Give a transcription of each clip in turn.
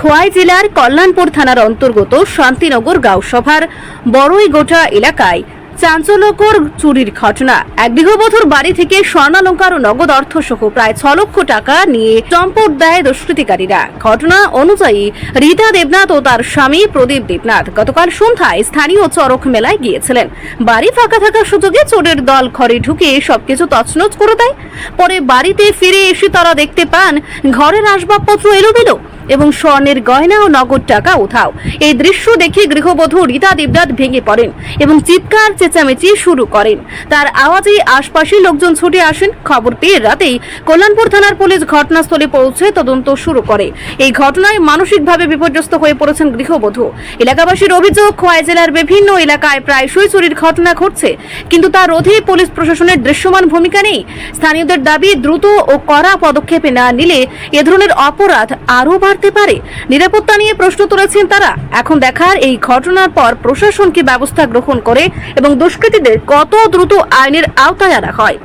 খোয়াই জেলার কল্যাণপুর থানার অন্তর্গত শান্তিনগর গাঁওসভার বড়ইগোটা এলাকায় চাঞ্চল্যকর চুরির ঘটনা। এক গৃহবধূর বাড়ি থেকে স্বর্ণালংকার ও নগদ অর্থ সহ প্রায় 6 লক্ষ টাকা নিয়ে চম্পট দেয় দুষ্কৃতিকারীরা। ঘটনা অনুযায়ী রীতা দেবনাথ ও তার স্বামী প্রদীপ দেবনাথ গতকাল সন্ধ্যায় স্থানীয় চড়ক মেলায় গিয়েছিলেন। বাড়ি ফাঁকা থাকার সুযোগে চোরের দল ঘরে ঢুকে সবকিছু তছনছ করে দেয়। পরে বাড়িতে ফিরে এসে তারা দেখতে পান ঘরের আসবাবপত্র এলোমেলো এবং স্বর্ণের গয়না ও নগদ টাকা উধাও। এই দৃশ্য দেখে গৃহবধূ রীতা দেবনাথ ভেঙে পড়েন এবং চিৎকার চেঁচামেচি শুরু করেন। তার আওয়াজে আশপাশের লোকজন ছুটে আসেন। খবর পেয়ে রাতেই কল্যাণপুর থানার পুলিশ ঘটনাস্থলে পৌঁছে তদন্ত শুরু করে। এই ঘটনায় মানসিকভাবে বিপর্যস্ত হয়ে পড়েছেন গৃহবধূ। এলাকাবাসীর অভিযোগ, খোয়াই জেলার বিভিন্ন এলাকায় প্রায়শই চুরির ঘটনা ঘটছে, কিন্তু তার রোধে পুলিশ প্রশাসনের দৃশ্যমান ভূমিকা নেই। স্থানীয়দের দাবি, দ্রুত ও কড়া পদক্ষেপ না নিলে এ ধরনের অপরাধ আরও বাড়তে পারে। নিরাপত্তা নিয়ে প্রশ্ন তুলেছেন তারা। এখন দেখার এই ঘটনার পর প্রশাসন কি ব্যবস্থা গ্রহণ করে এবং দুষ্কৃতীদের কত দ্রুত আইনের আওতায় আনা হয়।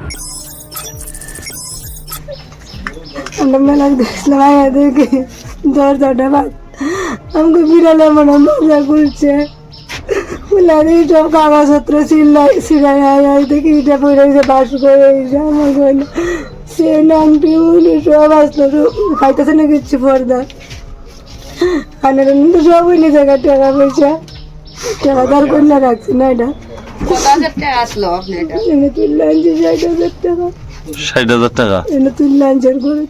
हमको बिराला मना मजा करছে বলে সব কাগজপত্র সিলাই আয় দেখি এটা পড়ে বাস করে আমার গয়না সে নামটি সব আসলো খাইতেছে না কিচ্ছু পর্দা আনার তো সব হইলে জায়গা টাকা পয়সা টাকা দাঁড় করলে রাখছি না। এটা আসলো আপনি এটা এনে তুললে আনছি 60,000 টাকা। 60,000 টাকা এনে তুললে আনছি ঘরে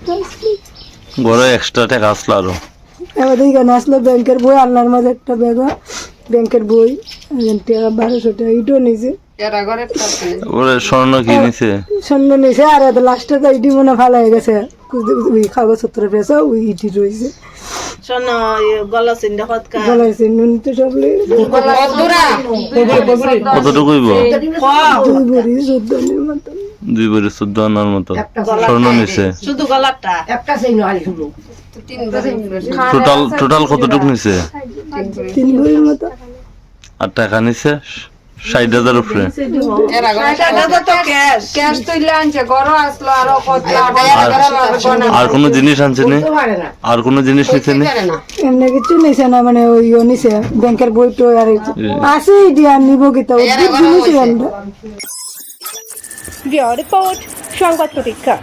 ঘরে এক্সট্রা টাকা আসলো আরো। আমাদের এখানে আসলো ব্যাংকের বই, আল্লাহর মাঝে একটা ব্যাগ ব্যাংকের বই টাকা 1200 টাকা ইটও নিছে। ওরে স্বর্ণ কি নিছে? স্বর্ণ নিছে আর লাস্টে তো ইটি মনে ভালো হয়ে গেছে, ওই কাগজপত্র পেয়েছে ওই ইটি রয়েছে গলার চিহ্ন তো সব কতটুকু হইব? 2 ভরি 14 মতো। 2 ভরি 14 আনার মতো স্বর্ণ নিছে। শুধু গলাটা একটা টোটাল কতটুকু নিছে? 3 ভরির মতো। আর টাকা নিছে 60,000 উপরে। আর কোন জিনিস আনছে নি? আর কোন জিনিস নিছে নি? এমনি কিছু নিছে না, মানে ওই নিছে ব্যাংকের বইটো আর আছে দিয়া নিব কিতা জিনিস। রিপোর্ট সংবাদ প্রতীক্ষা।